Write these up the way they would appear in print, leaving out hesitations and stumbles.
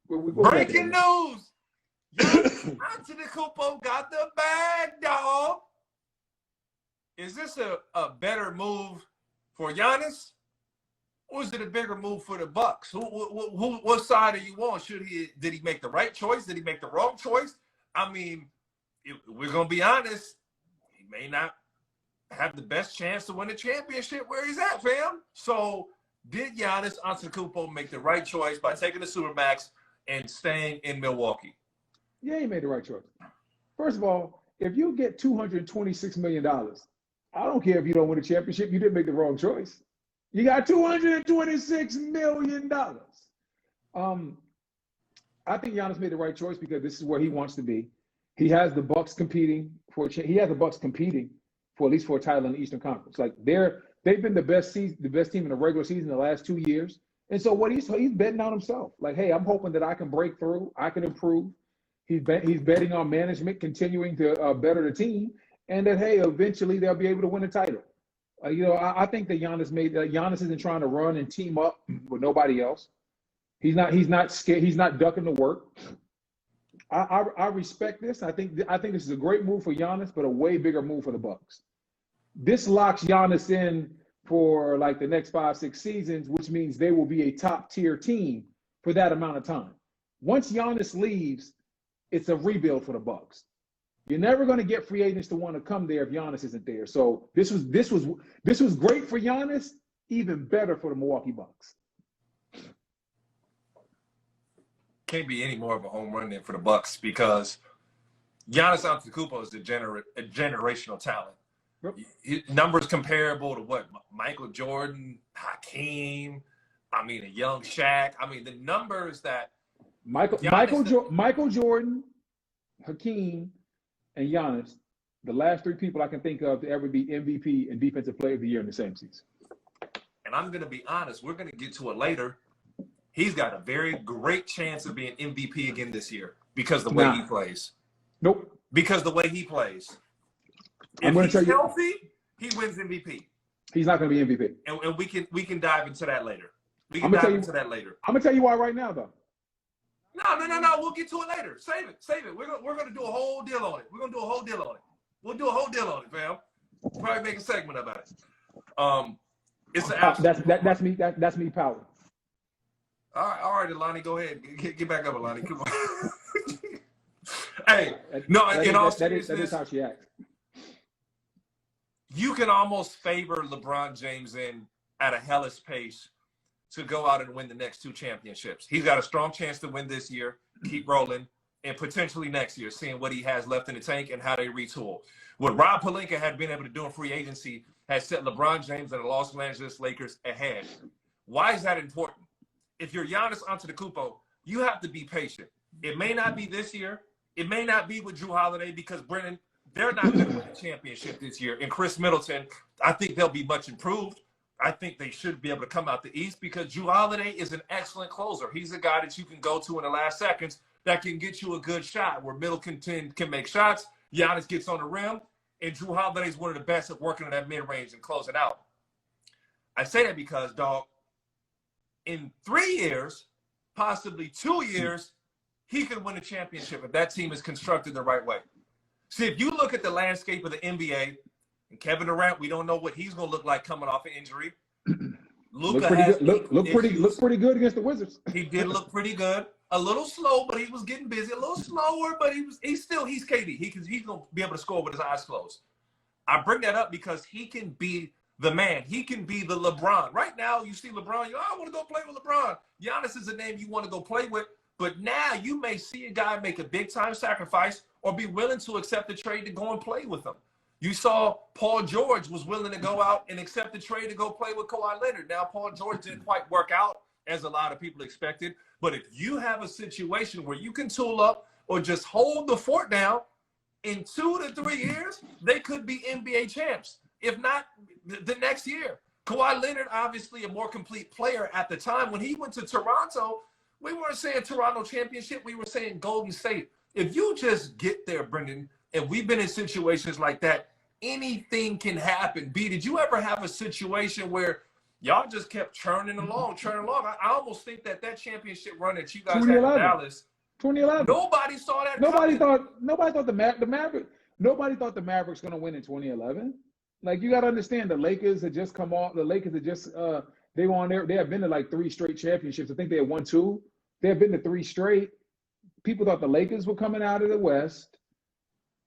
Breaking news. Giannis Antetokounmpo got the bag, dog. Is this a better move for Giannis? Or is it a bigger move for the Bucks? What side are you on? Did he make the right choice? Did he make the wrong choice? I mean, we're gonna be honest. He may not have the best chance to win a championship where he's at, fam. So, did Giannis Antetokounmpo make the right choice by taking the Supermax and staying in Milwaukee? Yeah, he made the right choice. First of all, if you get $226 million, I don't care if you don't win a championship. You didn't make the wrong choice. You got $226 million. I think Giannis made the right choice because this is where he wants to be. He has the Bucks competing for at least for a title in the Eastern Conference. Like they've been the best team in the regular season the last 2 years. And so what he's betting on himself. Like, hey, I'm hoping that I can break through, I can improve. He's betting on management continuing to better the team, and that hey, eventually they'll be able to win a title. I think that Giannis isn't trying to run and team up with nobody else. He's not scared. He's not ducking the work. I respect this. I think this is a great move for Giannis, but a way bigger move for the Bucks. This locks Giannis in for like the next 5-6 seasons, which means they will be a top tier team for that amount of time. Once Giannis leaves, it's a rebuild for the Bucks. You're never going to get free agents to want to come there if Giannis isn't there. So this was great for Giannis, even better for the Milwaukee Bucks. Can't be any more of a home run than for the Bucks because Giannis Antetokounmpo is a generational talent. Yep. His numbers comparable to what? Michael Jordan, Hakeem, a young Shaq. The numbers that Michael Jordan, Hakeem, and Giannis, the last three people I can think of to ever be MVP and Defensive Player of the Year in the same season. And I'm going to be honest, we're going to get to it later. He's got a very great chance of being MVP again this year because the way he plays. Nope. Because the way he plays. If he's healthy, he wins MVP. He's not going to be MVP. And we can dive into that later. I'm going to tell you why right now, though. No. We'll get to it later. Save it. We're going to do a whole deal on it. We'll do a whole deal on it, fam. We'll probably make a segment about it. It's an absolute. That's me, power. All right, Alani, go ahead. Get back up, Alani. Come on. Hey, no. In all seriousness, that is how she acts. You can almost favor LeBron James at a hellish pace to go out and win the next 2 championships. He's got a strong chance to win this year, keep rolling, and potentially next year, seeing what he has left in the tank and how they retool. What Rob Pelinka had been able to do in free agency has set LeBron James and the Los Angeles Lakers ahead. Why is that important? If you're Giannis Antetokounmpo, you have to be patient. It may not be this year. It may not be with Drew Holiday because, Brennan, they're not going to win a championship this year. And Chris Middleton, I think they'll be much improved. I think they should be able to come out the East because Drew Holiday is an excellent closer. He's a guy that you can go to in the last seconds that can get you a good shot where Middleton can make shots, Giannis gets on the rim, and Drew Holiday is one of the best at working in that mid-range and closing out. I say that because, dog, in 3 years, possibly 2 years, he could win a championship if that team is constructed the right way. See, if you look at the landscape of the NBA, and Kevin Durant, we don't know what he's going to look like coming off an injury. Luka look pretty good against the Wizards. He did look pretty good. A little slow, but he was getting busy. A little slower, but he's KD. He's going to be able to score with his eyes closed. I bring that up because he can be the man. He can be the LeBron. Right now, you see LeBron, I want to go play with LeBron. Giannis is a name you want to go play with. But now you may see a guy make a big-time sacrifice or be willing to accept the trade to go and play with him. You saw Paul George was willing to go out and accept the trade to go play with Kawhi Leonard. Now, Paul George didn't quite work out as a lot of people expected. But if you have a situation where you can tool up or just hold the fort down, in 2 to 3 years, they could be NBA champs. If not, the next year. Kawhi Leonard, obviously a more complete player at the time. When he went to Toronto, we weren't saying Toronto championship. We were saying Golden State. If you just get there, Brendan, and we've been in situations like that, anything can happen. B, did you ever have a situation where Y'all just kept churning along. I almost think that championship run that you guys had in 2011. Dallas, 2011. nobody saw that Nobody coming. thought the Mavericks. Nobody thought the Mavericks going to win in 2011. Like, you got to understand, the Lakers had just come off. The Lakers had just they were on there. They have been to like 3 straight championships. I think they had won 2. They have been to 3 straight. People thought the Lakers were coming out of the West,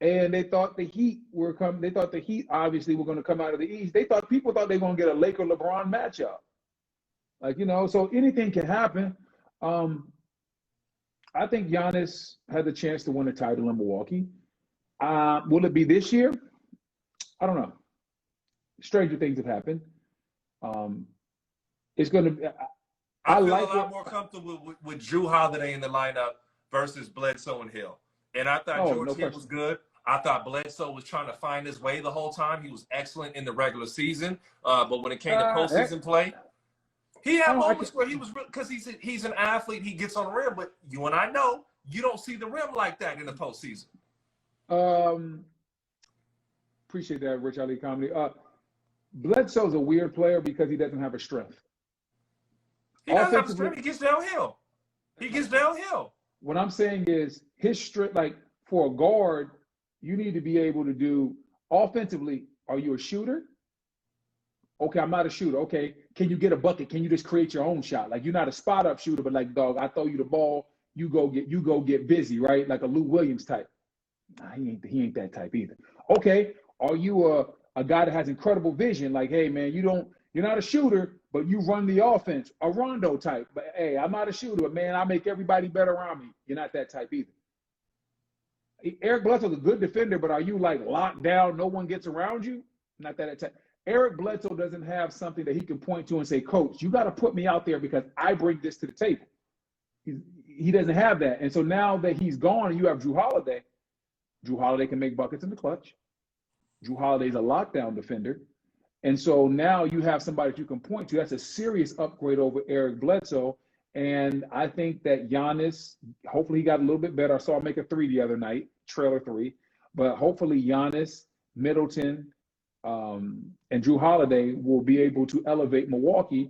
and they thought the Heat were coming. They thought the Heat obviously were going to come out of the East. People thought they were going to get a Laker LeBron matchup. Like, so anything can happen. I think Giannis had the chance to win a title in Milwaukee. Will it be this year? I don't know. Stranger things have happened. It's going to be. I feel a lot more comfortable with Drew Holiday in the lineup versus Bledsoe and Hill. And I thought George Hill was good. I thought Bledsoe was trying to find his way the whole time. He was excellent in the regular season. But when it came to postseason play, he had moments where he was, because he's an athlete, he gets on the rim, but you and I know you don't see the rim like that in the postseason. Appreciate that, Rich Ali Comedy. Bledsoe's a weird player because he doesn't have a strength. He doesn't have a strength. He gets downhill. What I'm saying is his strength, like for a guard, you need to be able to do offensively. Are you a shooter? Okay, I'm not a shooter. Okay, can you get a bucket? Can you just create your own shot? Like, you're not a spot up shooter, but like, dog, I throw you the ball, you go get busy, right? Like a Lou Williams type. Nah, he ain't that type either. Okay, are you a guy that has incredible vision? Like, hey man, you're not a shooter, but you run the offense, a Rondo type. But hey, I'm not a shooter, but man, I make everybody better around me. You're not that type either. Eric Bledsoe's a good defender, but are you like locked down, no one gets around you? Not that type. Eric Bledsoe doesn't have something that he can point to and say, Coach, you got to put me out there because I bring this to the table. He doesn't have that. And so now that he's gone and you have Drew Holiday. Drew Holiday can make buckets in the clutch. Drew Holiday's a lockdown defender. And so now you have somebody that you can point to. That's a serious upgrade over Eric Bledsoe. And I think that Giannis, hopefully he got a little bit better. I saw him make a 3 the other night, trailer 3. But hopefully Giannis, Middleton, and Drew Holiday will be able to elevate Milwaukee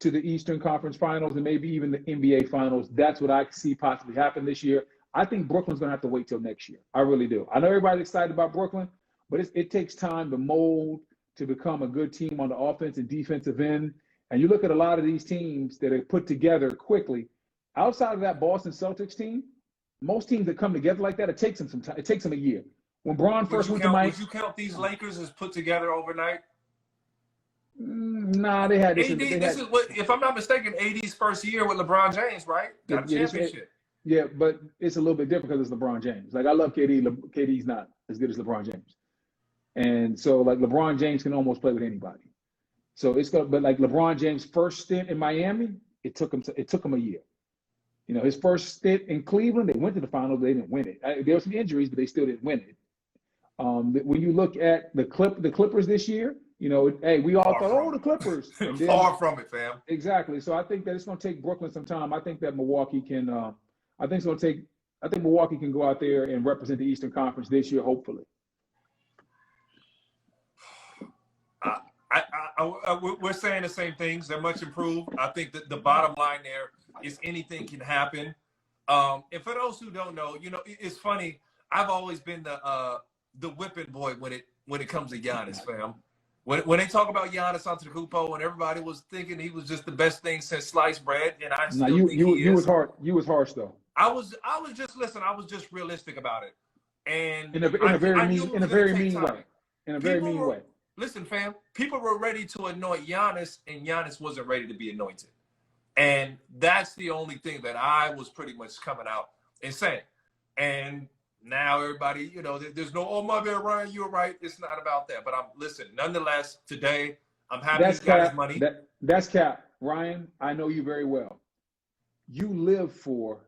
to the Eastern Conference Finals and maybe even the NBA Finals. That's what I see possibly happen this year. I think Brooklyn's going to have to wait till next year. I really do. I know everybody's excited about Brooklyn, but it takes time to mold to become a good team on the offense and defensive end. And you look at a lot of these teams that are put together quickly. Outside of that Boston Celtics team, most teams that come together like that, it takes them some time. It takes them a year. When Bron first went to Mike, would you count these Lakers as put together overnight? Nah, they had this. If I'm not mistaken, AD's first year with LeBron James, right? Got a championship. Yeah, but it's a little bit different because it's LeBron James. Like, I love KD. KD's not as good as LeBron James. And so, like, LeBron James can almost play with anybody. So but like LeBron James' first stint in Miami, it took him a year. His first stint in Cleveland, they went to the finals, they didn't win it. There were some injuries, but they still didn't win it. When you look at the Clippers this year, hey, we all thought, the Clippers. Then, far from it, fam. Exactly. So I think that it's going to take Brooklyn some time. I think that Milwaukee can. I think Milwaukee can go out there and represent the Eastern Conference this year, hopefully. We're saying the same things. They're much improved. I think that the bottom line there is anything can happen. And for those who don't know, it's funny. I've always been the whipping boy when it comes to Giannis, fam. When they talk about Giannis Antetokounmpo, and everybody was thinking he was just the best thing since sliced bread, and I still think he is. You was harsh though. I was just realistic about it, and in a very mean way. Listen, fam, people were ready to anoint Giannis, and Giannis wasn't ready to be anointed, and that's the only thing that I was pretty much coming out and saying, and. Now everybody, there's no, oh my bad, Ryan, you're right. It's not about that. But nonetheless, today, I'm happy he got his money. That's cap. Ryan, I know you very well. You live for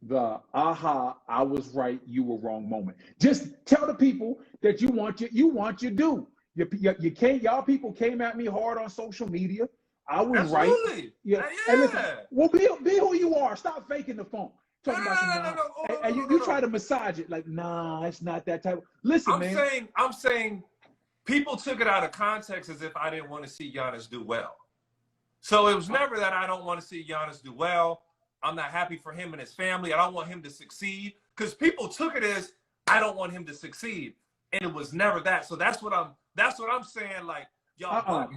the I was right, you were wrong moment. Just tell the people that you want your due. You can't, y'all people came at me hard on social media. I was Absolutely. Right. Yeah. And listen, well, be who you are. Stop faking the phone. No. And you try to massage it like, nah, it's not that type. Listen, man. I'm saying people took it out of context as if I didn't want to see Giannis do well. So it was never that I don't want to see Giannis do well. I'm not happy for him and his family. I don't want him to succeed, because people took it as I don't want him to succeed, and it was never that. So that's what I'm saying. Like, y'all,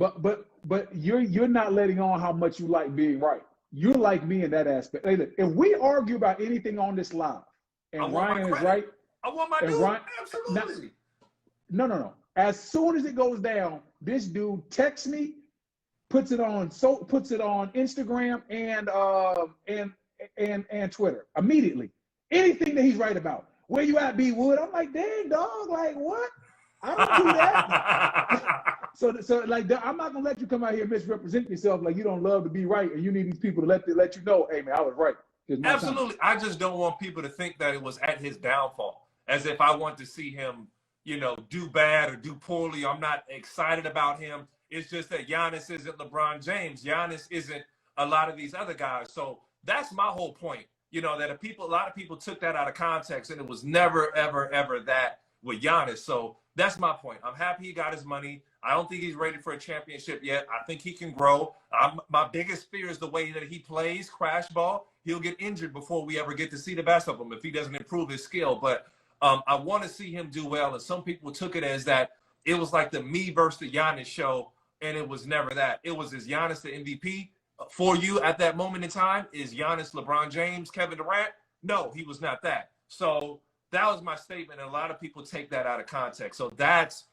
but you're not letting on how much you like being right. You're like me in that aspect. Hey, look, if we argue about anything on this live, and Ryan is right, I want my dude. Ryan, Absolutely. No. As soon as it goes down, this dude texts me, puts it on Instagram and Twitter immediately. Anything that he's right about. Where you at, B Wood? I'm like, dang, dog, like what? I don't do that. so like, I'm not gonna let you come out here and misrepresent yourself like you don't love to be right, and you need these people to let you know, hey man, I was right. Absolutely. I just don't want people to think that it was at his downfall, as if I want to see him, do bad or do poorly. I'm not excited about him. It's just that Giannis isn't LeBron James. Giannis isn't a lot of these other guys. So that's my whole point. That a lot of people took that out of context, and it was never, ever, ever that with Giannis. So that's my point. I'm happy he got his money. I don't think he's ready for a championship yet. I think he can grow. My biggest fear is the way that he plays crash ball. He'll get injured before we ever get to see the best of him if he doesn't improve his skill. But I want to see him do well. And some people took it as that it was like the me versus the Giannis show, and it was never that. It was, is Giannis the MVP for you at that moment in time? Is Giannis LeBron James, Kevin Durant? No, he was not that. So that was my statement, and a lot of people take that out of context. So that's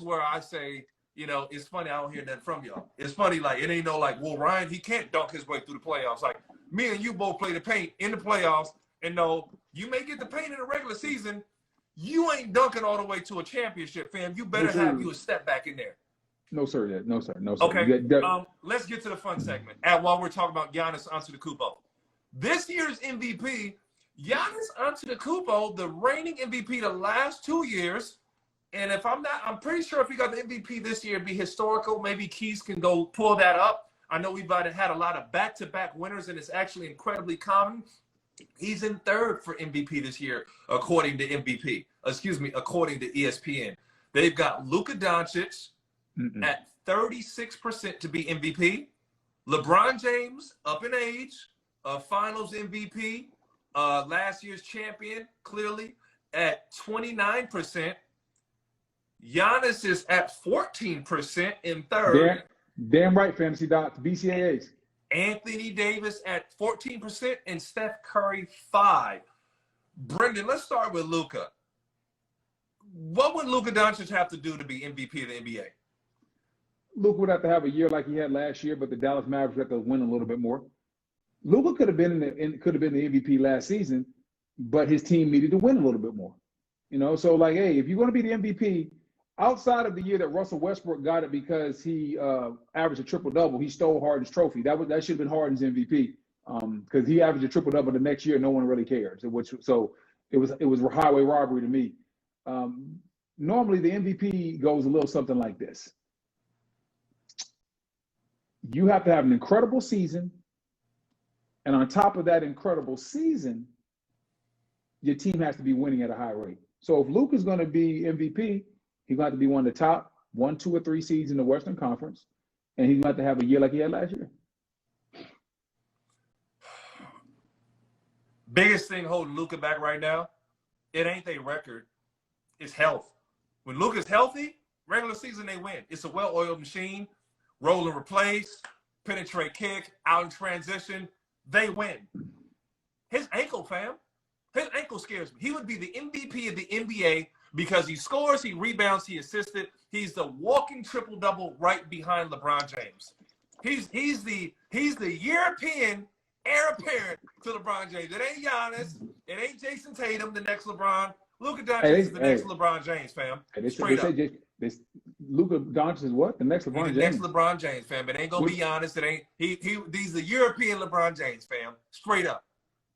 where I say, it's funny I don't hear nothing from y'all. It's funny, like, it ain't no like, well, Ryan, he can't dunk his way through the playoffs. Like, me and you both play the paint in the playoffs, and no, you may get the paint in the regular season. You ain't dunking all the way to a championship, fam. You better have you a step back in there. No, sir. No, sir. Okay. Let's get to the fun segment. While we're talking about Giannis Antetokounmpo, this year's MVP, Giannis Antetokounmpo, the reigning MVP the last 2 years. And I'm pretty sure if he got the MVP this year, it'd be historical. Maybe Keys can go pull that up. I know we've had a lot of back-to-back winners, and it's actually incredibly common. He's in third for MVP this year, according to ESPN. They've got Luka Doncic at 36% to be MVP. LeBron James, up in age, finals MVP, last year's champion, clearly, at 29%. Giannis is at 14% in third. Damn right, Fantasy Docs, BCAAs. Anthony Davis at 14% and Steph Curry 5%. Brendan, let's start with Luka. What would Luka Doncic have to do to be MVP of the NBA? Luka would have to have a year like he had last year, but the Dallas Mavericks would have to win a little bit more. Luka could have been the MVP last season, but his team needed to win a little bit more. So like, hey, if you're going to be the MVP, outside of the year that Russell Westbrook got it because he averaged a triple-double, he stole Harden's trophy. That should have been Harden's MVP because he averaged a triple-double the next year. No one really cares. So it was highway robbery to me. Normally, the MVP goes a little something like this. You have to have an incredible season, and on top of that incredible season, your team has to be winning at a high rate. So if Luka's going to be MVP, he's going to have to be one of the top 1, 2, or 3 seeds in the Western Conference, and he's going to have a year like he had last year. Biggest thing holding Luka back right now, it ain't their record, it's health. When Luka's healthy, regular season they win. It's a well-oiled machine. Roll and replace, penetrate kick, out in transition, they win. His ankle, fam. His ankle scares me. He would be the MVP of the NBA because he scores, he rebounds, he assisted. He's the walking triple-double right behind LeBron James. He's the European heir apparent to LeBron James. It ain't Giannis. It ain't Jason Tatum, the next LeBron. Luka Doncic is the next LeBron James, fam. Straight up. Luka Doncic is what? The next LeBron James. The next LeBron James, fam. It ain't gonna be Giannis. It ain't he's the European LeBron James, fam. Straight up.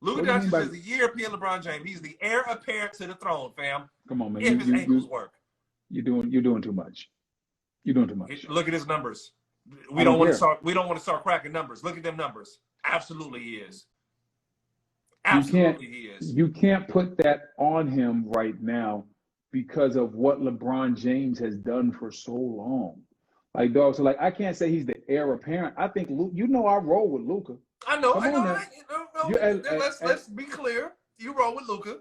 Luka Doncic is the European LeBron James. He's the heir apparent to the throne, fam. Come on, man. If his ankles work. You're doing too much. You're doing too much. Look at his numbers. We don't want to start cracking numbers. Look at them numbers. Absolutely he is. Absolutely he is. You can't put that on him right now because of what LeBron James has done for so long. Like, dog, so like I can't say he's the heir apparent. I think I roll with Luka. I know. Come I on know. now. Let's be clear. You roll with Luka.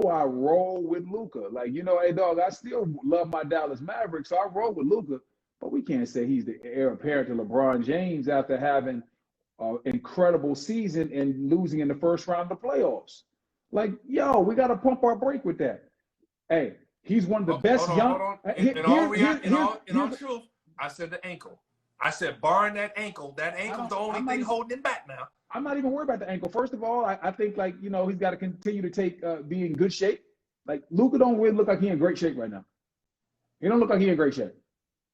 I roll with Luka. Like, hey, dog, I still love my Dallas Mavericks, so I roll with Luka. But we can't say he's the heir apparent to LeBron James after having an incredible season and losing in the first round of the playoffs. Like, yo, we got to pump our brake with that. Hey, he's one of the best young. Hold on. In all truth, I said the ankle. I said, barring that ankle's the only thing holding him back now. I'm not even worried about the ankle. First of all, I think he's got to continue to be in good shape. Like Luka don't really look like he's in great shape right now. He don't look like he's in great shape.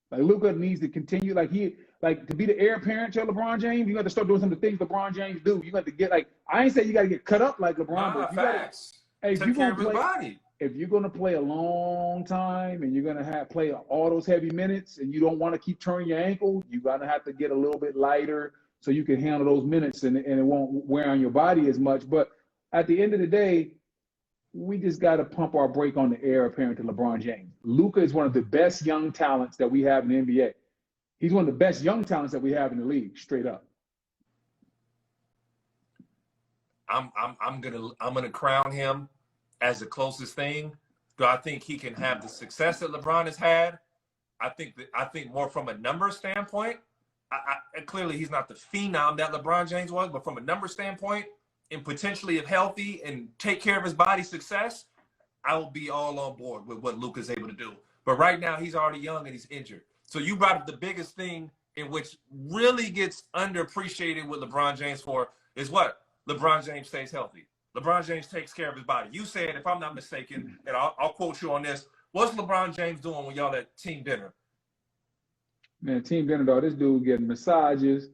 Like Luka needs to continue to be the heir apparent to LeBron James. You got to start doing some of the things LeBron James do. You got to get I ain't saying you got to get cut up like LeBron, but you got to take care of his body. If you're going to play a long time and you're going to play all those heavy minutes and you don't want to keep turning your ankle, you're going to have to get a little bit lighter so you can handle those minutes and it won't wear on your body as much. But at the end of the day, we just got to pump our brake on the heir apparent to LeBron James. Luka is one of the best young talents that we have in the NBA. He's one of the best young talents that we have in the league, straight up. I'm gonna crown him as the closest thing. Do I think he can have the success that LeBron has had? I think more from a number standpoint. Clearly he's not the phenom that LeBron James was, but from a number standpoint, and potentially if healthy and take care of his body success, I will be all on board with what Luka's able to do. But right now he's already young and he's injured. So you brought up the biggest thing in which really gets underappreciated with LeBron James for is what? LeBron James stays healthy. LeBron James takes care of his body. You said, if I'm not mistaken, and I'll quote you on this, what's LeBron James doing when y'all at team dinner? Man, team dinner, dog, this dude getting massages.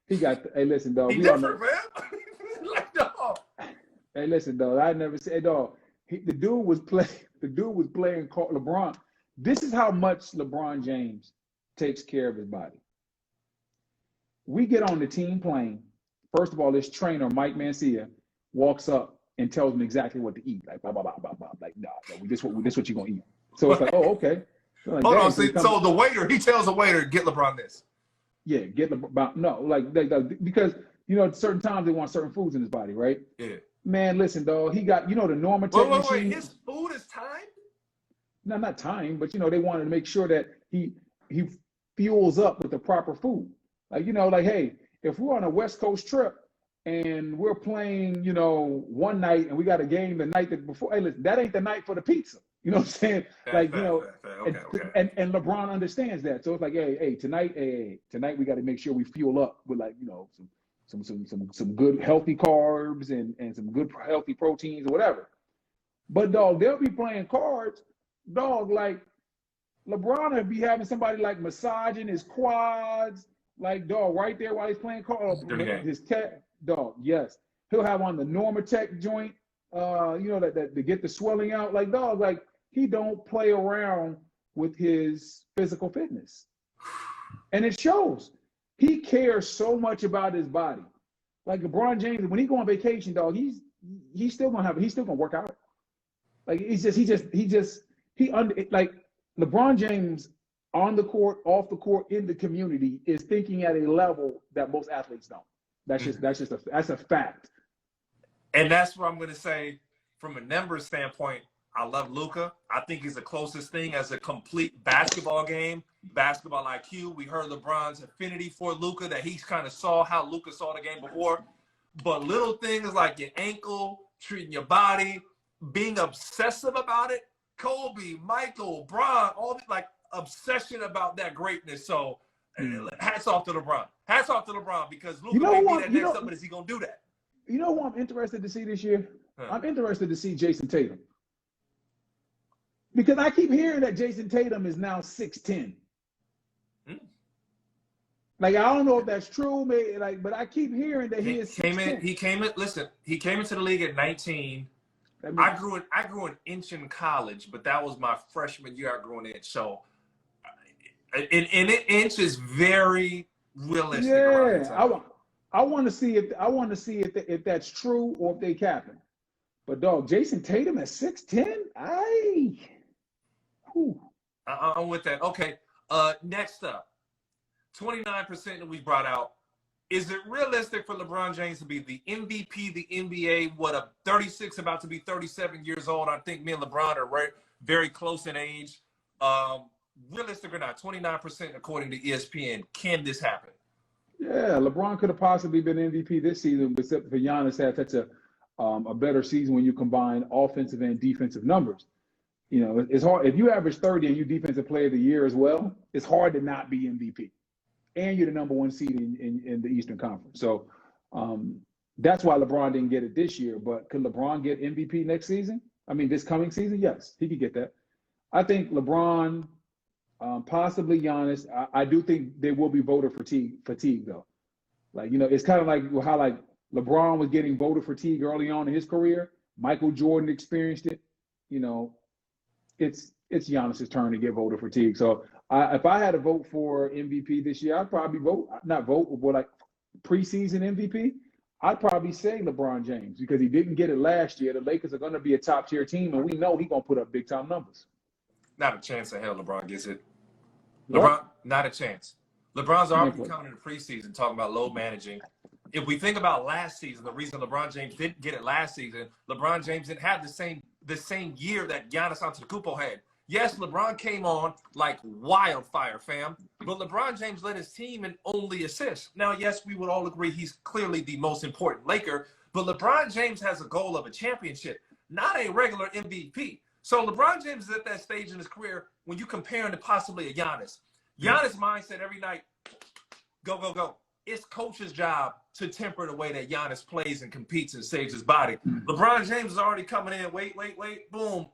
He got, hey, listen, dog. He different, man. Like, dog. Hey, listen, dog, I never said, dog, the dude was playing LeBron. This is how much LeBron James takes care of his body. We get on the team plane. First of all, this trainer, Mike Mancia, walks up and tells him exactly what to eat. Like, blah, blah, blah, blah, blah. Like, nah, this what you're going to eat. So it's like, oh, okay. So like, hold on. So the waiter, he tells the waiter, get LeBron this. Yeah, get LeBron. No, because, certain times they want certain foods in his body, right? Yeah. Man, listen, dog. He got, the Normatec machine. Wait. His food is timed? No, not time, but, they wanted to make sure that he fuels up with the proper food. Like, hey, if we're on a West Coast trip and we're playing, one night and we got a game the night before, hey, listen, that ain't the night for the pizza. You know what I'm saying? Okay. And LeBron understands that. So it's like, hey, tonight we got to make sure we fuel up with some good healthy carbs and some good healthy proteins or whatever. But dog, they'll be playing cards, dog, like LeBron would be having somebody like massaging his quads, like dog, right there while he's playing cards. His tech, dog, yes. He'll have on the Normatec joint, that to get the swelling out. Like dog, like he don't play around with his physical fitness. And it shows. He cares so much about his body. Like LeBron James, when he go on vacation, dog, he's still gonna work out. Like like LeBron James on the court, off the court, in the community is thinking at a level that most athletes don't. That's a fact. And that's what I'm going to say from a numbers standpoint. I love Luka. I think he's the closest thing as a complete basketball game, basketball IQ. We heard LeBron's affinity for Luka, that he kind of saw how Luka saw the game before. But little things like your ankle, treating your body, being obsessive about it, Kobe, Michael, Bron, all this like obsession about that greatness. So hats off to LeBron. Hats off to LeBron, because Luka may be that next up, but is he going to do that? You know who I'm interested to see this year? I'm interested to see Jason Tatum. Because I keep hearing that Jason Tatum is now 6'10". Like, I don't know if that's true, but I keep hearing that he is 6'10". He came into the league at 19. I grew an inch in college, but that was my freshman year. I grew an inch. So an inch is very realistic. Yeah, I want to see if that's true or if they capping. But dog, Jason Tatum at 6'10", I'm with that. Okay. Next up, 29% that we brought out. Is it realistic for LeBron James to be the MVP, the NBA, what, a 36, about to be 37 years old? I think me and LeBron are very, very close in age. Realistic or not, 29% according to ESPN. Can this happen? Yeah, LeBron could have possibly been MVP this season, except for Giannis had such a better season when you combine offensive and defensive numbers. You know, it's hard. If you average 30 and you defensive player of the year as well, it's hard to not be MVP. And you're the number one seed in the Eastern Conference. So that's why LeBron didn't get it this year. But could LeBron get MVP next season? I mean, this coming season? Yes, he could get that. I think LeBron, possibly Giannis. I do think there will be voter fatigue though. Like, you know, it's kind of like how like LeBron was getting voter fatigue early on in his career. Michael Jordan experienced it. You know, it's Giannis's turn to get voter fatigue. So if I had to vote for MVP this year, I'd probably not vote, but like preseason MVP, I'd probably say LeBron James because he didn't get it last year. The Lakers are going to be a top-tier team, and we know he's going to put up big-time numbers. Not a chance in hell LeBron gets it. What? LeBron, not a chance. LeBron's already coming in the preseason talking about load managing. If we think about last season, the reason LeBron James didn't get it last season, LeBron James didn't have the same year that Giannis Antetokounmpo had. Yes, LeBron came on like wildfire, fam, but LeBron James led his team in only assists. Now, yes, we would all agree he's clearly the most important Laker, but LeBron James has a goal of a championship, not a regular MVP. So LeBron James is at that stage in his career when you compare him to possibly a Giannis. Giannis' mindset every night, go, go, go. It's coach's job to temper the way that Giannis plays and competes and saves his body. LeBron James is already coming in, wait, boom,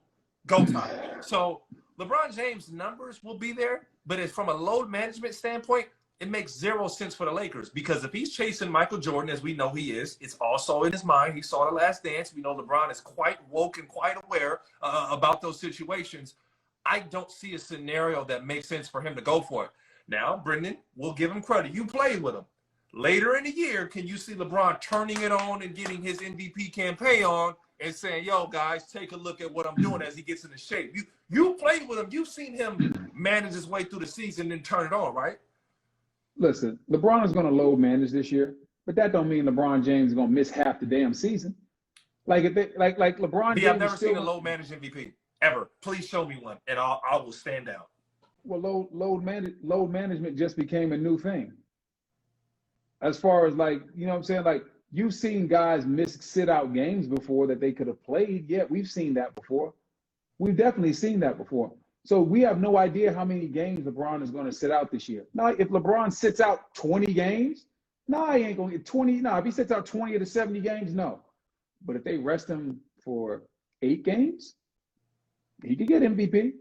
go time. So LeBron James' numbers will be there, but it's from a load management standpoint, it makes zero sense for the Lakers because if he's chasing Michael Jordan, as we know he is, it's also in his mind. He saw The Last Dance. We know LeBron is quite woke and quite aware about those situations. I don't see a scenario that makes sense for him to go for it. Now, Brendan, we'll give him credit. You played with him. Later in the year, can you see LeBron turning it on and getting his MVP campaign on and saying, yo, guys, take a look at what I'm doing as he gets into shape? You played with him. You've seen him manage his way through the season and turn it on, right? Listen, LeBron is going to load manage this year, but that don't mean LeBron James is going to miss half the damn season. Like LeBron James. I've never seen a load managed MVP ever. Please show me one, and I will stand down. Well, load management just became a new thing. As far as like, you know what I'm saying? Like you've seen guys miss sit out games before that they could have played. Yeah, we've seen that before. We've definitely seen that before. So we have no idea how many games LeBron is going to sit out this year. Now, if LeBron sits out 20 games, no, he ain't going to get 20. No, if he sits out 20 of the 70 games, no. But if they rest him for 8 games, he could get MVP.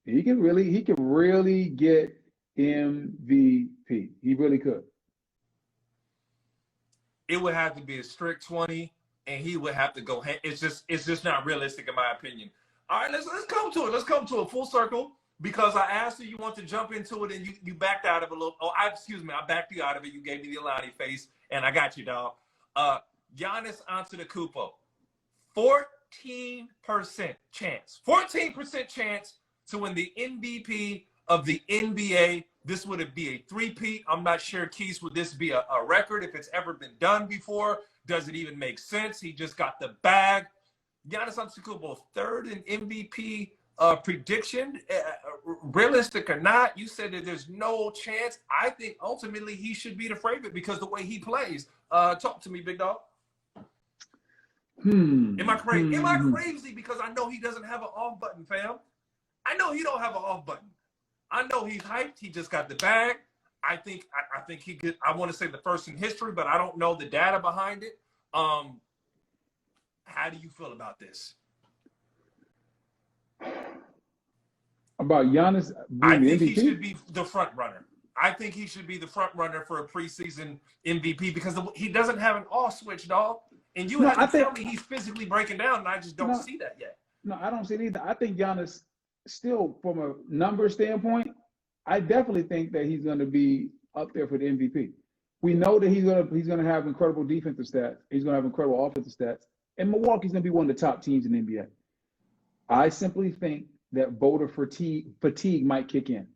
He could really get MVP. He really could. It would have to be a strict 20, and he would have to go. It's just not realistic in my opinion. All right, let's come to it. Let's come to a full circle because I asked you want to jump into it, and you backed out of it a little. I backed you out of it. You gave me the Alani face, and I got you, dog. Giannis Antetokounmpo, 14% chance. 14% chance to win the MVP of the NBA. This would be a three-peat. I'm not sure, Keith, would this be a record if it's ever been done before? Does it even make sense? He just got the bag. Giannis Antetokounmpo, third in MVP prediction. Realistic or not, you said that there's no chance. I think ultimately he should be the favorite because the way he plays. Talk to me, big dog. Am I crazy? Am I crazy because I know he doesn't have an off button, fam? I know he don't have an off button. I know he's hyped. He just got the bag. I think he could. I want to say the first in history, but I don't know the data behind it. How do you feel about this? About Giannis I being think MVP? he should be the front runner. I think he should be the front runner for a preseason MVP because he doesn't have an off switch, dog. And you have to tell me he's physically breaking down, and I just don't see that yet. No, I don't see it either. I think Giannis still, from a number standpoint, I definitely think that he's going to be up there for the MVP. We know that he's going to have incredible defensive stats. He's going to have incredible offensive stats. And Milwaukee's going to be one of the top teams in the NBA. I simply think that voter fatigue might kick in.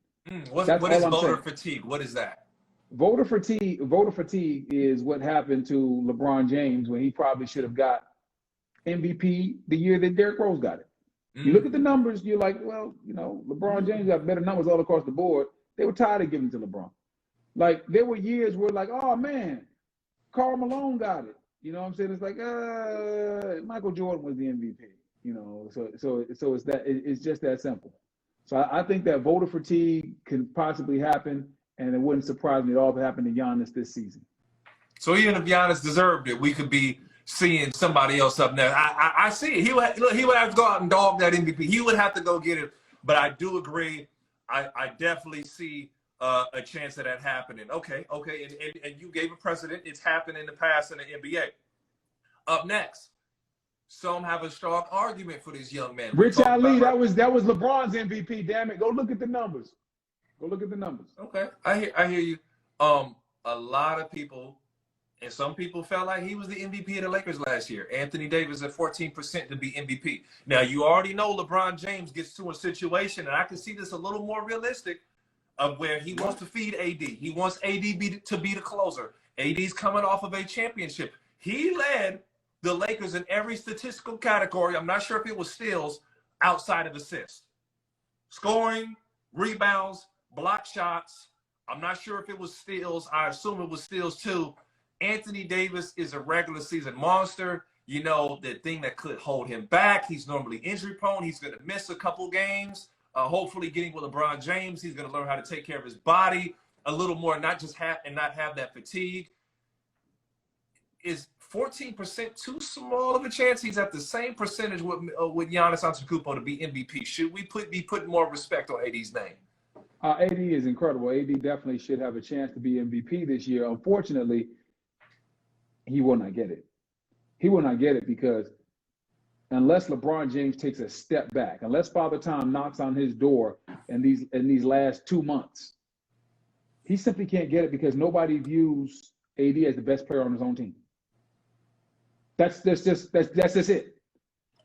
What is voter fatigue? What is that? Voter fatigue is what happened to LeBron James when he probably should have got MVP the year that Derrick Rose got it. You look at the numbers, you're like, well, LeBron James got better numbers all across the board. They were tired of giving it to LeBron. Like, there were years where, like, oh, man, Karl Malone got it. You know what I'm saying? It's like, Michael Jordan was the MVP. So it's just that simple. So I think that voter fatigue can possibly happen, and it wouldn't surprise me at all if it happened to Giannis this season. So even if Giannis deserved it, we could be seeing somebody else up there. I see it. He would have to go out and dog that MVP. He would have to go get it. But I do agree. I definitely see a chance of that happening. Okay. And you gave a precedent. It's happened in the past in the NBA. Up next, some have a strong argument for this young man. Rich Ali, that was LeBron's MVP. Damn it, go look at the numbers. Okay, I hear you. A lot of people, and some people felt like he was the MVP of the Lakers last year. Anthony Davis at 14% to be MVP. Now, you already know LeBron James gets to a situation, and I can see this a little more realistic, of where he wants to feed AD. He wants AD to be the closer. AD's coming off of a championship. He led the Lakers in every statistical category. I'm not sure if it was steals outside of assists. Scoring, rebounds, block shots. I'm not sure if it was steals. I assume it was steals too. Anthony Davis is a regular season monster. The thing that could hold him back. He's normally injury prone. He's going to miss a couple games. Hopefully getting with LeBron James, he's going to learn how to take care of his body a little more, not have that fatigue. Is 14% too small of a chance? He's at the same percentage with Giannis Antetokounmpo to be MVP. Should we be putting more respect on AD's name? AD is incredible. AD definitely should have a chance to be MVP this year. Unfortunately, he will not get it. He will not get it because unless LeBron James takes a step back, unless Father Time knocks on his door in these last 2 months, he simply can't get it because nobody views AD as the best player on his own team. That's just it.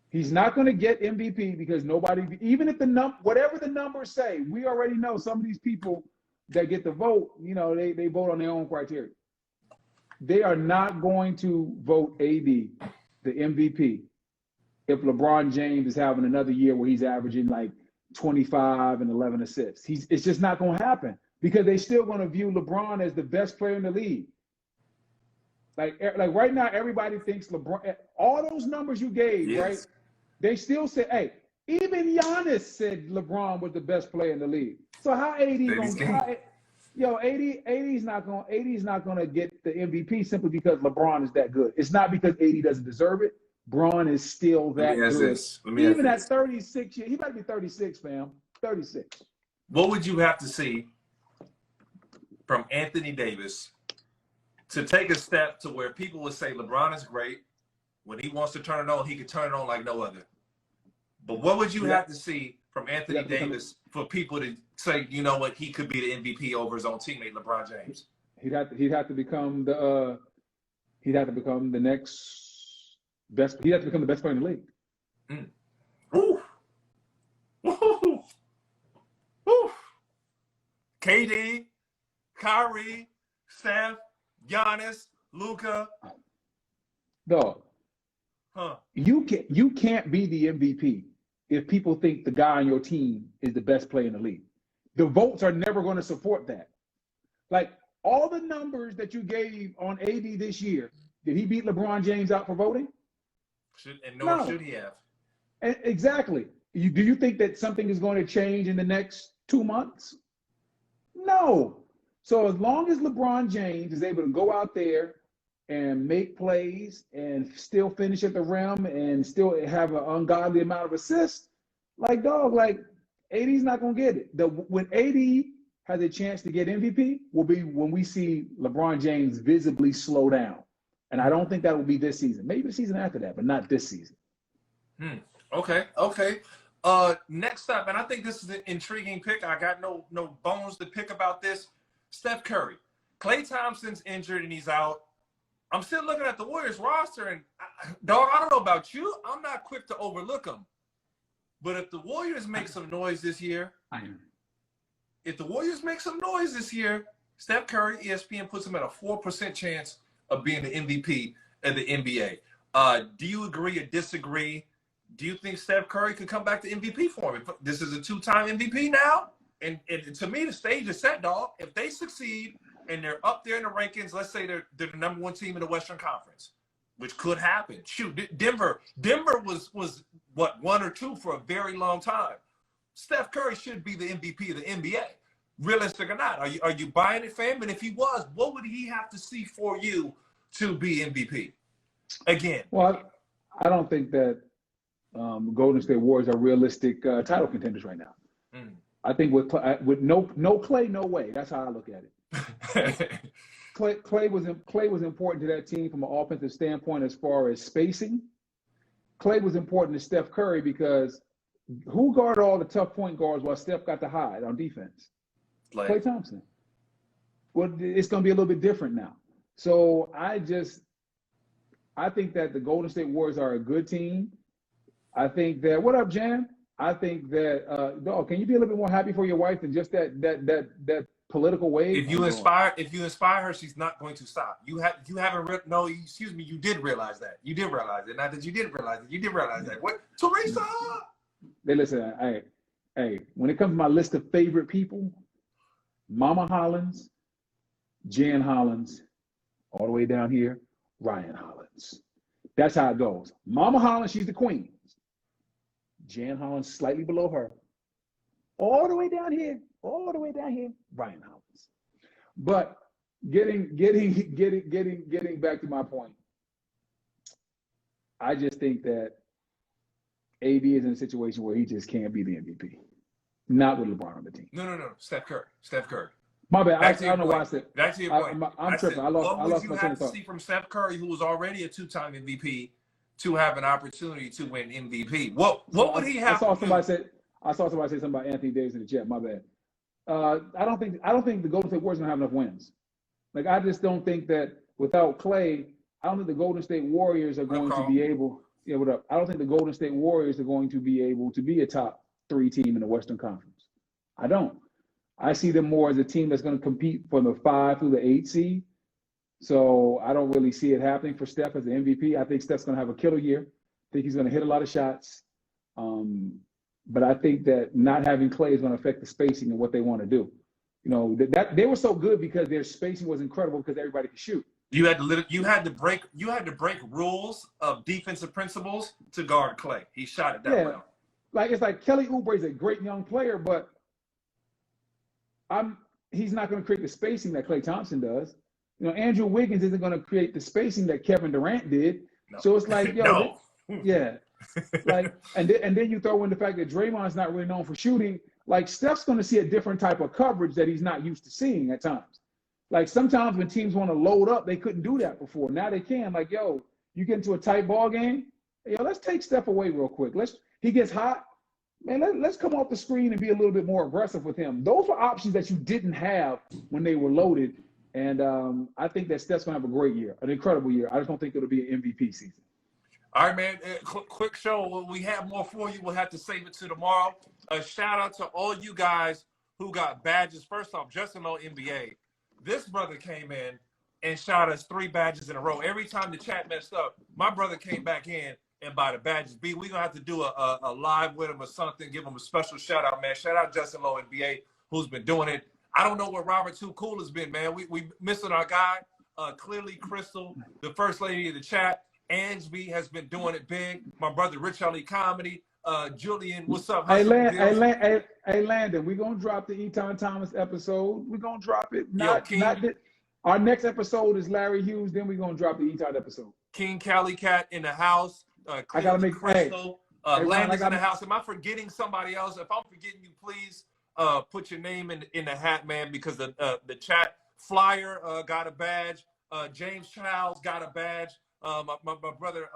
He's not going to get MVP because nobody, even if whatever the numbers say, we already know some of these people that get the vote, they vote on their own criteria. They are not going to vote AD the MVP if LeBron James is having another year where he's averaging like 25 and 11 assists. It's just not going to happen because they're still going to view LeBron as the best player in the league. Like right now, everybody thinks LeBron, all those numbers you gave, yes, right? They still say, hey, even Giannis said LeBron was the best player in the league. So how AD's not gonna get the MVP simply because LeBron is that good. It's not because AD doesn't deserve it. Bron is still that good. Even at 36 years, he might be 36, fam. 36. What would you have to see from Anthony Davis to take a step to where people would say LeBron is great? When he wants to turn it on, he can turn it on like no other. But what would you have to see from Anthony Davis for people to say, you know what, he could be the MVP over his own teammate LeBron James? He'd have to become the next best. He'd have to become the best player in the league. Ooh. Ooh. Ooh. KD, Kyrie, Steph, Giannis, Luka. Dog. You can't be the MVP if people think the guy on your team is the best player in the league. The votes are never going to support that. Like all the numbers that you gave on AD this year, did he beat LeBron James out for voting? Nor should he have. Exactly. Do you think that something is going to change in the next 2 months? No. So as long as LeBron James is able to go out there and make plays and still finish at the rim and still have an ungodly amount of assists, AD's not going to get it. When AD has a chance to get MVP will be when we see LeBron James visibly slow down. And I don't think that will be this season. Maybe the season after that, but not this season. Okay. Next up, and I think this is an intriguing pick. I got no bones to pick about this. Steph Curry. Klay Thompson's injured and he's out. I'm still looking at the Warriors roster, and dog, I don't know about you. I'm not quick to overlook them. But if the Warriors make some noise this year, Steph Curry, ESPN puts him at a 4% chance of being the MVP of the NBA. Do you agree or disagree? Do you think Steph Curry could come back to MVP form? This is a 2-time MVP now. And to me, the stage is set, dog. If they succeed and they're up there in the rankings, let's say they're the number 1 team in the Western Conference, which could happen. Shoot, Denver was what, 1 or 2 for a very long time. Steph Curry should be the MVP of the NBA, realistic or not. Are you buying it, fam? And if he was, what would he have to see for you to be MVP again? Well, I don't think that Golden State Warriors are realistic title contenders right now. I think with no Clay, no way. That's how I look at it. Clay was important to that team from an offensive standpoint as far as spacing. Clay was important to Steph Curry because who guarded all the tough point guards while Steph got to hide on defense? Klay Thompson. Well, it's going to be a little bit different now. So I think that the Golden State Warriors are a good team. I think that, what up, Jan? I think that, dog, can you be a little bit more happy for your wife than just that political wave? If you inspire her, she's not going to stop. You did realize that. You did realize it. Not that you didn't realize it. You did realize that. What, Teresa? Hey, listen, hey, when it comes to my list of favorite people, Mama Hollins, Jan Hollins, all the way down here, Ryan Hollins. That's how it goes. Mama Hollins, she's the queen. Jan Hollins slightly below her. All the way down here, Ryan Hollins. But getting back to my point, I just think that AD is in a situation where he just can't be the MVP. Not with LeBron on the team. No. Steph Curry. My bad. I don't know why I said. Back to your point. I'm tripping. What would you have to see from Steph Curry, who was already a 2-time MVP, to have an opportunity to win MVP? What would he have? I saw somebody say something about Anthony Davis in the chat. My bad. I don't think the Golden State Warriors are gonna have enough wins. Like, I just don't think that without Clay, I don't think the Golden State Warriors are going to be able. Yeah, what up? I don't think the Golden State Warriors are going to be able to be a top 3 team in the Western Conference. I don't. I see them more as a team that's going to compete from the 5 through the 8 seed. So I don't really see it happening for Steph as the MVP. I think Steph's going to have a killer year. I think he's going to hit a lot of shots. But I think that not having Clay is going to affect the spacing and what they want to do. You know, that they were so good because their spacing was incredible because everybody could shoot. You had to break rules of defensive principles to guard Clay. He shot it that well. Like, it's like Kelly Oubre is a great young player, but he's not going to create the spacing that Klay Thompson does. You know, Andrew Wiggins isn't going to create the spacing that Kevin Durant did. No. So it's like, yeah. Like, and then you throw in the fact that Draymond's not really known for shooting. Like, Steph's going to see a different type of coverage that he's not used to seeing at times. Like, sometimes when teams want to load up, they couldn't do that before. Now they can. Like, yo, you get into a tight ball game, let's take Steph away real quick. He gets hot. Man, let's come off the screen and be a little bit more aggressive with him. Those were options that you didn't have when they were loaded. And I think that Steph's going to have a great year, an incredible year. I just don't think it'll be an MVP season. All right, man. Quick show. We have more for you. We'll have to save it to tomorrow. A shout out to all you guys who got badges. First off, Justin Lowe NBA. This brother came in and shot us 3 badges in a row. Every time the chat messed up, my brother came back in and buy the badges. We're going to have to do a live with him or something, give him a special shout out, man. Shout out Justin Lowe NBA, who's been doing it. I don't know what Robert Too Cool has been, man. We missing our guy. Clearly, Crystal, the first lady of the chat. Ansby has been doing it big. My brother Rich Ali Comedy. Julian, what's up? Hey, Landon, we're going to drop the Eton Thomas episode. We're going to drop it. Our next episode is Larry Hughes. Then we're going to drop the Eton episode. King Cali Cat in the house. I got to make Crystal. Landon's in the house. Am I forgetting somebody else? If I'm forgetting you, please put your name in the hat, man, because the chat flyer got a badge. James Childs got a badge. My brother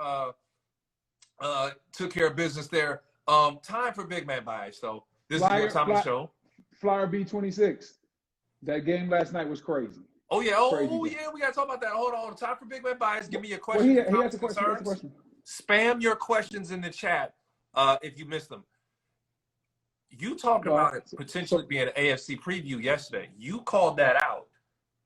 took care of business there. Time for Big Man Bias, though. This is your time to show. Flyer B26. That game last night was crazy. Oh yeah, Crazy game. yeah, we gotta talk about that. Hold on, time for Big Man Bias. Give me your Well, questions, he comments, has a question. concerns. He has a question. Spam your questions in the chat if you missed them. You talked about it potentially being an AFC preview yesterday. You called that out.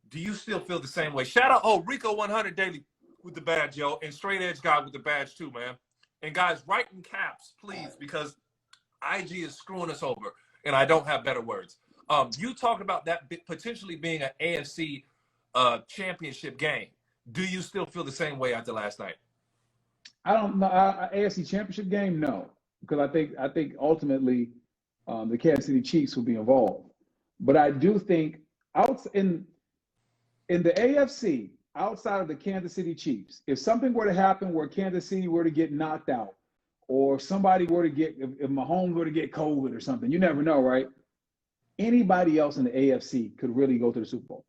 Do you still feel the same way? Shout out, Rico 100 Daily with the badge, yo, and Straight Edge Guy with the badge too, man. And guys, write in caps, please, because IG is screwing us over, and I don't have better words. You talked about that potentially being an AFC championship game. Do you still feel the same way after last night? I don't know. AFC championship game, no, because I think ultimately the Kansas City Chiefs will be involved. But I do think in the AFC, outside of the Kansas City Chiefs, if something were to happen where Kansas City were to get knocked out, or somebody were to get, if Mahomes were to get COVID or something, you never know, right? Anybody else in the AFC could really go to the Super Bowl.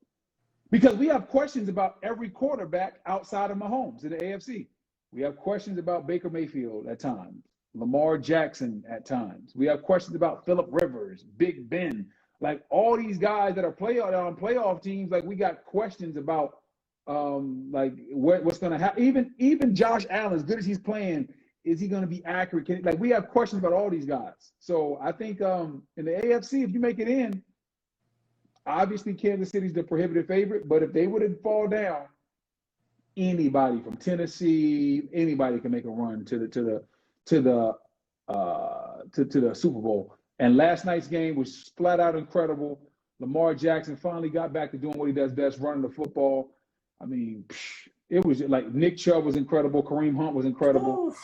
Because we have questions about every quarterback outside of Mahomes in the AFC. We have questions about Baker Mayfield at times, Lamar Jackson at times. We have questions about Phillip Rivers, Big Ben. Like all these guys that are on playoff teams, like we got questions about like what's going to happen. Even Josh Allen, as good as he's playing, is he going to be accurate? Like we have questions about all these guys. So I think in the AFC, if you make it in, obviously Kansas City's the prohibitive favorite. But if they would have fall down, anybody from Tennessee, anybody can make a run to the Super Bowl. And last night's game was flat out incredible. Lamar Jackson finally got back to doing what he does best, running the football. I mean, it was like Nick Chubb was incredible. Kareem Hunt was incredible. Oof.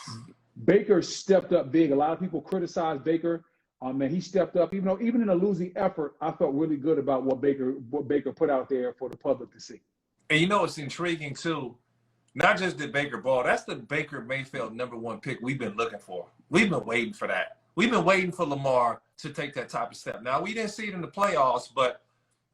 Baker stepped up big. A lot of people criticized Baker. Man, he stepped up. Even in a losing effort, I felt really good about what Baker put out there for the public to see. And you know what's intriguing too? Not just did Baker ball. That's the Baker Mayfield #1 pick we've been looking for. We've been waiting for that. We've been waiting for Lamar to take that type of step. Now, we didn't see it in the playoffs, but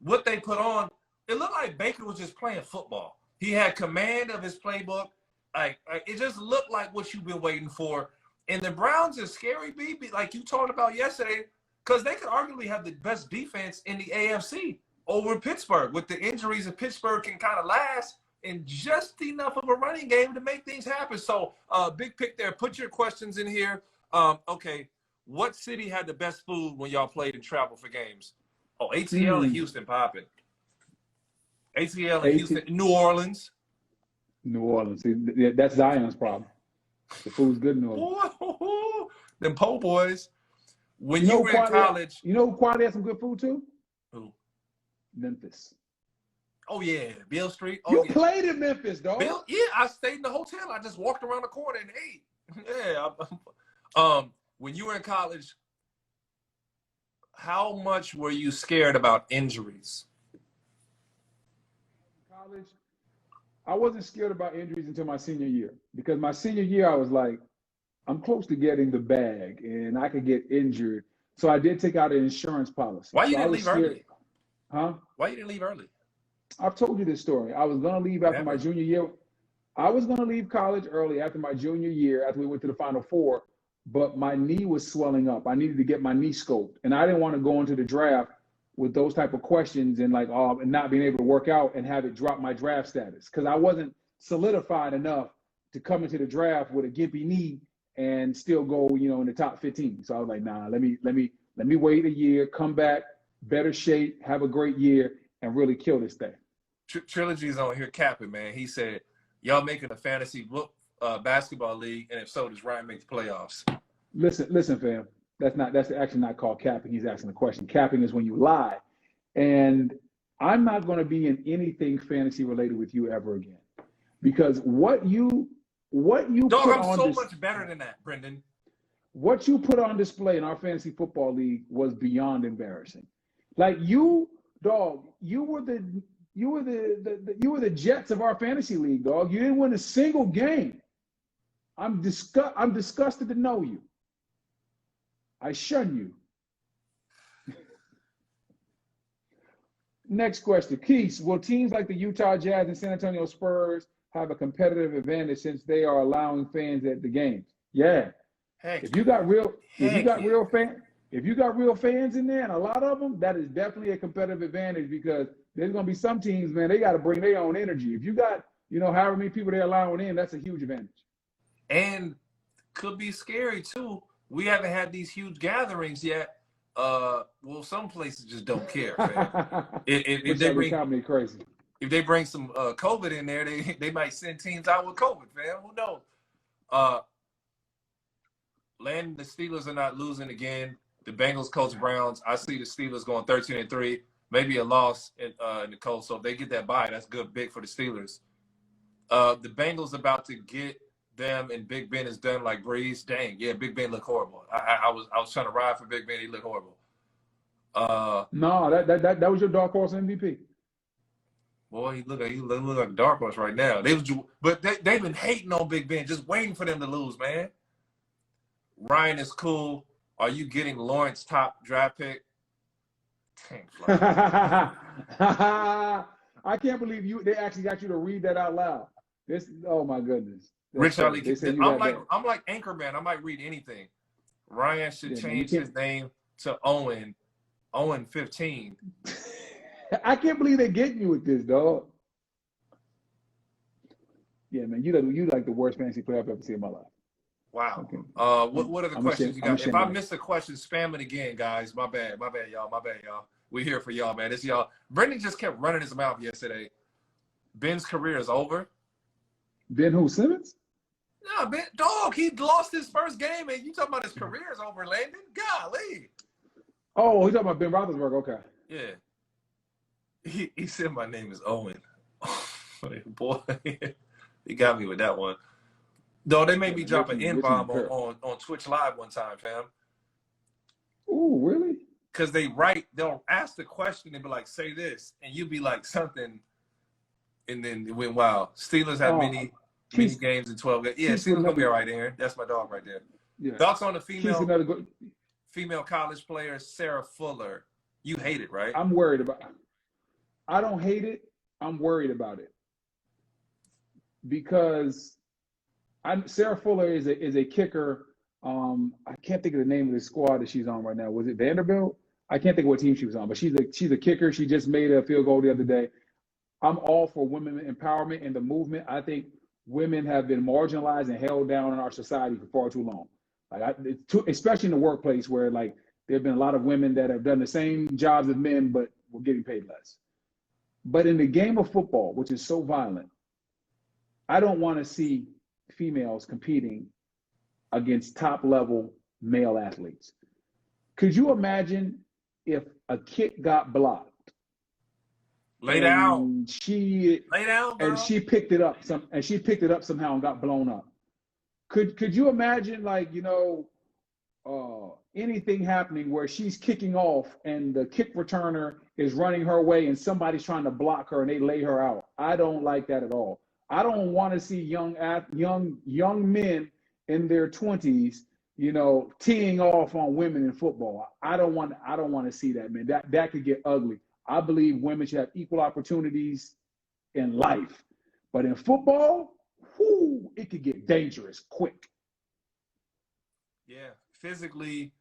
what they put on, it looked like Baker was just playing football. He had command of his playbook. Like it just looked like what you've been waiting for. And the Browns is scary, B, like you talked about yesterday, because they could arguably have the best defense in the AFC over Pittsburgh. With the injuries that Pittsburgh can kind of last, and just enough of a running game to make things happen. So big pick there. Put your questions in here. Okay, what city had the best food when y'all played and traveled for games? Oh, ATL and Houston popping. ATL and Houston. New Orleans. New Orleans. See, that's Zion's problem. The food's good in New Orleans. Them po' boys. When you were in college. You know who Quad had some good food too? Who? Memphis. Oh, yeah. Beale Street. Oh, you played in Memphis, dog. Yeah, I stayed in the hotel. I just walked around the corner and ate. Yeah. When you were in college, how much were you scared about injuries? College, I wasn't scared about injuries until my senior year. Because my senior year, I was like, I'm close to getting the bag, and I could get injured. So I did take out an insurance policy. Why you didn't leave early? Huh? Why you didn't leave early? I've told you this story. I was going to leave after my junior year. I was going to leave college early after my junior year, after we went to the Final Four, but my knee was swelling up. I needed to get my knee scoped, and I didn't want to go into the draft with those type of questions and and not being able to work out and have it drop my draft status, because I wasn't solidified enough to come into the draft with a gimpy knee and still go, in the top 15. So I was like, nah, let me wait a year, come back, better shape, have a great year, and really kill this thing. Trilogy's on here capping, man. He said, y'all making a fantasy basketball league, and if so, does Ryan make the playoffs? Listen, fam. That's actually not called capping. He's asking the question. Capping is when you lie. And I'm not going to be in anything fantasy related with you ever again. Because what you Dog, I'm so much better than that, Brendan. What you put on display in our fantasy football league was beyond embarrassing. Like you were the Jets of our fantasy league, dog. You didn't win a single game. I'm disgusted to know you. I shun you. Next question. Keith, will teams like the Utah Jazz and San Antonio Spurs have a competitive advantage since they are allowing fans at the games? Yeah. If you got real fans in there, and a lot of them, that is definitely a competitive advantage, because there's going to be some teams, man, they got to bring their own energy. If you got, however many people they're allowing in, that's a huge advantage. And could be scary too. We haven't had these huge gatherings yet. Well, some places just don't care, fam. If they bring comedy crazy. If they bring some COVID in there, they might send teams out with COVID, fam. Who knows? Landon, the Steelers are not losing again. The Bengals, Colts, Browns. I see the Steelers going 13-3, maybe a loss in the Colts. So if they get that bye, that's good, big for the Steelers. The Bengals about to get them, and Big Ben is done like Breeze. Dang, yeah, Big Ben looked horrible. I was trying to ride for Big Ben. He looked horrible. No, that was your dark horse MVP. Boy, he look like a dark horse right now. They've been hating on Big Ben, just waiting for them to lose, man. Ryan is cool. Are you getting Lawrence top draft pick? I can't believe they actually got you to read that out loud. Oh my goodness. Rich Ali, I'm like Anchorman. I might read anything. Ryan should change his name to Owen 15. I can't believe they're getting you with this, dog. Yeah, man, you like the worst fantasy player I've ever seen in my life. Wow. Okay. What are the questions you got? If I missed a question, spam it again, guys. My bad, y'all. We're here for y'all, man. It's y'all. Brendan just kept running his mouth yesterday. Ben's career is over. Ben who, Simmons? No, Ben, dog, he lost his first game, and you talking about his career is over, Landon? Golly. Oh, he's talking about Ben Roethlisberger. Okay. Yeah. He said my name is Owen. Boy, he got me with that one. Though they made me drop an N-bomb on Twitch Live one time, fam. Ooh, really? Because they'll ask the question and be like, say this, and you be like something, and then it went wild. Steelers have many games in 12 games. Yeah, Steelers gonna be all right, Aaron. That's my dog right there. Yeah. Thoughts on the female college player, Sarah Fuller. You hate it, right? I'm worried about it. I don't hate it. I'm worried about it. Because Sarah Fuller is a kicker. I can't think of the name of the squad that she's on right now. Was it Vanderbilt? I can't think of what team she was on, but she's a kicker. She just made a field goal the other day. I'm all for women empowerment and the movement. I think women have been marginalized and held down in our society for far too long. Especially in the workplace where there have been a lot of women that have done the same jobs as men, but were getting paid less. But in the game of football, which is so violent, I don't want to see females competing against top-level male athletes. Could you imagine if a kick got blocked? Lay down. Lay down, girl. And she picked it up somehow and got blown up. Could you imagine anything happening where she's kicking off and the kick returner is running her way and somebody's trying to block her and they lay her out? I don't like that at all. I don't want to see young men in their 20s, teeing off on women in football. I don't want to see that, man. That could get ugly. I believe women should have equal opportunities in life, but in football, it could get dangerous quick. Yeah, physically,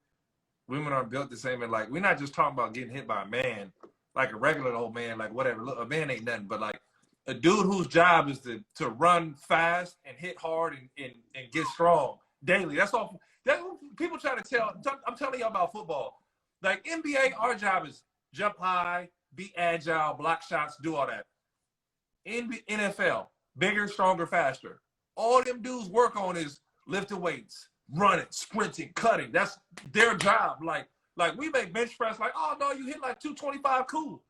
women aren't built the same. And we're not just talking about getting hit by a man, like a regular old man, whatever. Look, a man ain't nothing, but a dude whose job is to run fast and hit hard and get strong daily. That's all. That's what people try to tell. I'm telling y'all about football. NBA, our job is jump high, be agile, block shots, do all that. In NFL, bigger, stronger, faster. All them dudes work on is lifting weights, running, sprinting, cutting. That's their job. We make bench press oh no, you hit 225, cool.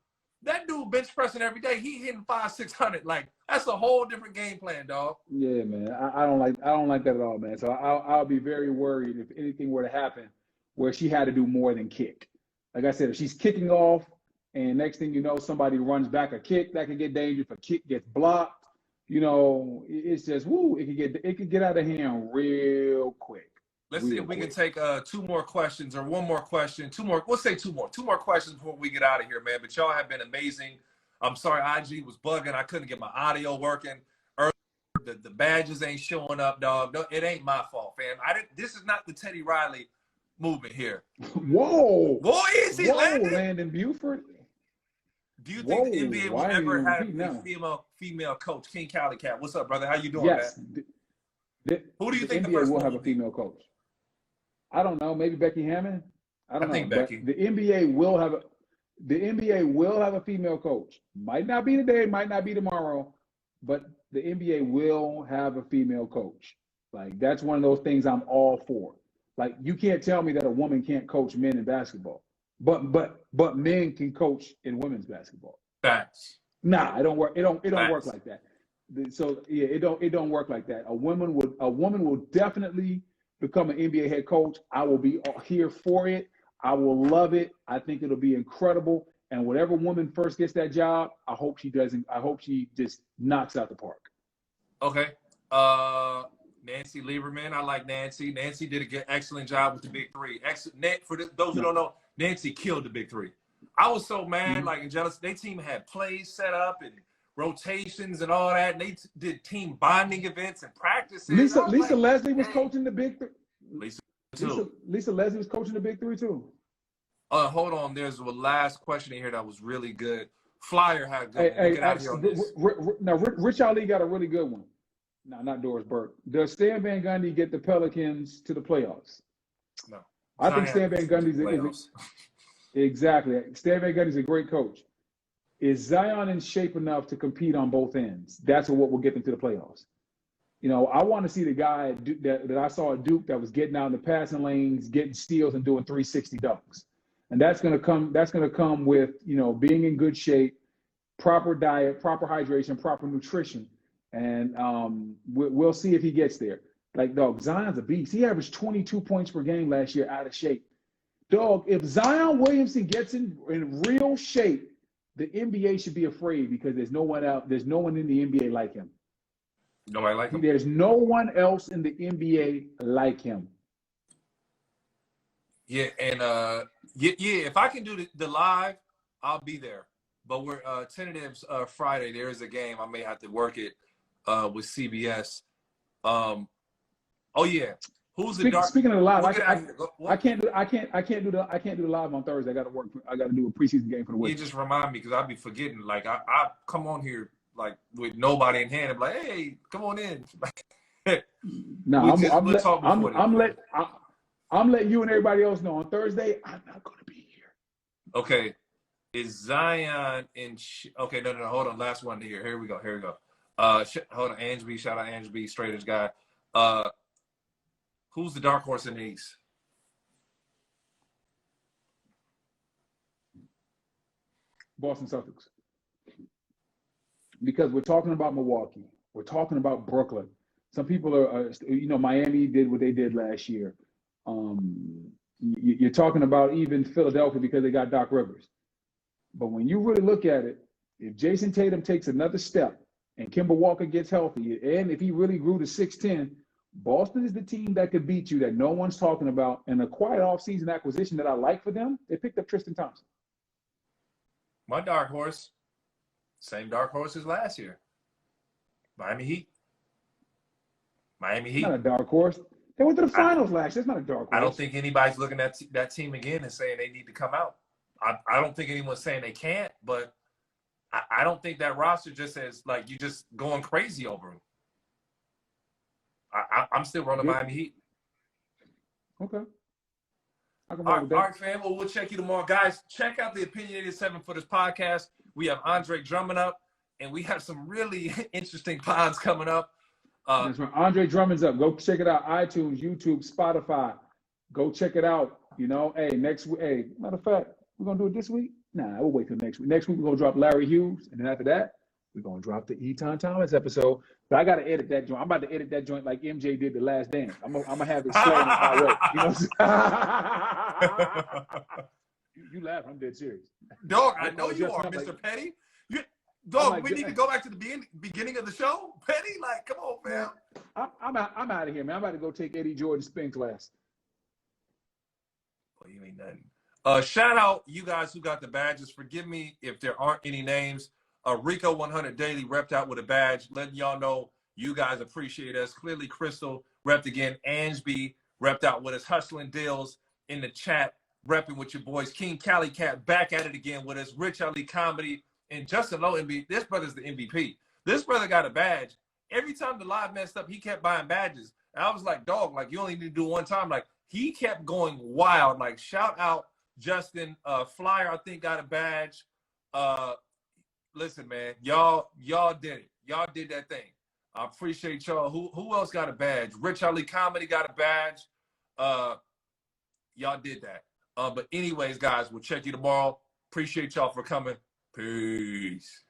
That dude bench pressing every day. He hitting 500-600. That's a whole different game plan, dog. Yeah, man. I don't like that at all, man. So I'll be very worried if anything were to happen where she had to do more than kick. Like I said, if she's kicking off and next thing you know, somebody runs back a kick, that could get dangerous. If a kick gets blocked, it's just it could get out of hand real quick. Let's see if we can take 2 more questions or 1 more question. 2 more. Let's say 2 more. 2 more questions before we get out of here, man. But y'all have been amazing. I'm sorry IG was bugging. I couldn't get my audio working. The badges ain't showing up, dog. No, it ain't my fault, fam. This is not the Teddy Riley movement here. Whoa. Boy, is he Landon? Landon Buford. Do you think Whoa, the NBA will why are ever you have repeating a now? female coach? King Cali Cat, what's up, brother? How you doing, man? Yes, Who do you the think the NBA first will one have will a be? female coach. I don't know, maybe Becky Hammond. I I don't know, think but Becky. the NBA will have a female coach. Might not be today, might not be tomorrow, but the NBA will have a female coach. Like that's one of those things I'm all for. Like you can't tell me that a woman can't coach men in basketball, but men can coach in women's basketball. Facts. Nah, it don't work. It don't work Facts. like that. So yeah, it don't work like that. A woman will definitely become an NBA head coach. I will be here for it. I will love it. I think it'll be incredible. And whatever woman first gets that job, I hope she doesn't. I hope she just knocks out the park. Okay. Nancy Lieberman. I like Nancy. Nancy did an excellent job with the Big Three. Those who No. don't know, Nancy killed the Big Three. I was so mad, Mm-hmm. like, and jealous. Their team had plays set up and rotations and all that. And they did team bonding events and practices. Lisa Leslie was coaching the Big Three. Lisa Leslie was coaching the Big Three too. Hold on. There's a last question in here that was really good. Flyer had good. Now Rich Ali got a really good one. No, not Doris Burke. Does Stan Van Gundy get the Pelicans to the playoffs? No. I think Stan Van Gundy's exactly. Stan Van Gundy's a great coach. Is Zion in shape enough to compete on both ends? That's what will get them to the playoffs. You know, I want to see the guy that I saw at Duke that was getting out in the passing lanes, getting steals, and doing 360 dunks. And that's going to come. That's going to come with being in good shape, proper diet, proper hydration, proper nutrition, and we'll see if he gets there. Like dog, Zion's a beast. He averaged 22 points per game last year out of shape. Dog, if Zion Williamson gets in real shape, the NBA should be afraid because there's no one out. There's no one in the NBA like him. Nobody like him. There's no one else in the NBA like him. Yeah, and if I can do the live, I'll be there. But we're tentatives Friday. There is a game. I may have to work it with CBS. Who's the dark? Speaking of the live, I can't do the live on Thursday. I got to work. I got to do a preseason game for the week. You just remind me because I'll be forgetting. Like I come on here like with nobody in hand. I'm like, hey, come on in. No, I'm letting you and everybody else know on Thursday I'm not going to be here. Okay, is Zion in? Okay, no, hold on. Last one here. Here we go. Hold on, Angie. Shout out Angie, straightest guy. Who's the dark horse in the East? Boston Celtics. Because we're talking about Milwaukee. We're talking about Brooklyn. Some people are, Miami did what they did last year. You're talking about even Philadelphia because they got Doc Rivers. But when you really look at it, if Jason Tatum takes another step and Kemba Walker gets healthy, and if he really grew to 6'10", Boston is the team that could beat you that no one's talking about. And a quiet offseason acquisition that I like for them, they picked up Tristan Thompson. My dark horse, same dark horse as last year. Miami Heat. Not a dark horse. They went to the finals last year. It's not a dark horse. I don't think anybody's looking at that team again and saying they need to come out. I don't think anyone's saying they can't, but I don't think that roster just says, like, you just going crazy over them. I'm still running Miami Heat. Okay. All right, fam. Well, we'll check you tomorrow. Guys, check out the Opinionated 7-Footers podcast. We have Andre Drummond up, and we have some really interesting pods coming up. That's right. Andre Drummond's up. Go check it out. iTunes, YouTube, Spotify. Go check it out. Hey, next week. Hey, matter of fact, we're going to do it this week? Nah, we'll wait till next week. Next week, we're going to drop Larry Hughes. And then after that, we're going to drop the Eton Thomas episode. But I got to edit that joint. I'm about to edit that joint like MJ did The Last Dance. I'm going to have it slow in my way. You know what I'm saying? You laugh. I'm dead serious. Dog, I know you are, Mr. Like, Petty. Dog, we need to go back to the beginning of the show. Petty, like, come on, fam. I'm out of here, man. I'm about to go take Eddie Jordan's spin class. Well, you ain't nothing. Shout out you guys who got the badges. Forgive me if there aren't any names. Rico 100 Daily repped out with a badge, letting y'all know you guys appreciate us. Clearly, Crystal repped again. Ange B repped out with us. Hustling Deals in the chat, repping with your boys. King Cali Cat back at it again with us. Rich Ali Comedy And Justin Lowe, this brother's the MVP. This brother got a badge. Every time the live messed up, he kept buying badges. And I was like, dog, like, you only need to do one time. Like, he kept going wild. Like, shout out Justin. Flyer, I think, got a badge. Listen, man, y'all did it. Y'all did that thing. I appreciate y'all. Who else got a badge? Rich Ali Comedy got a badge. Y'all did that. But anyways, guys, we'll check you tomorrow. Appreciate y'all for coming. Peace.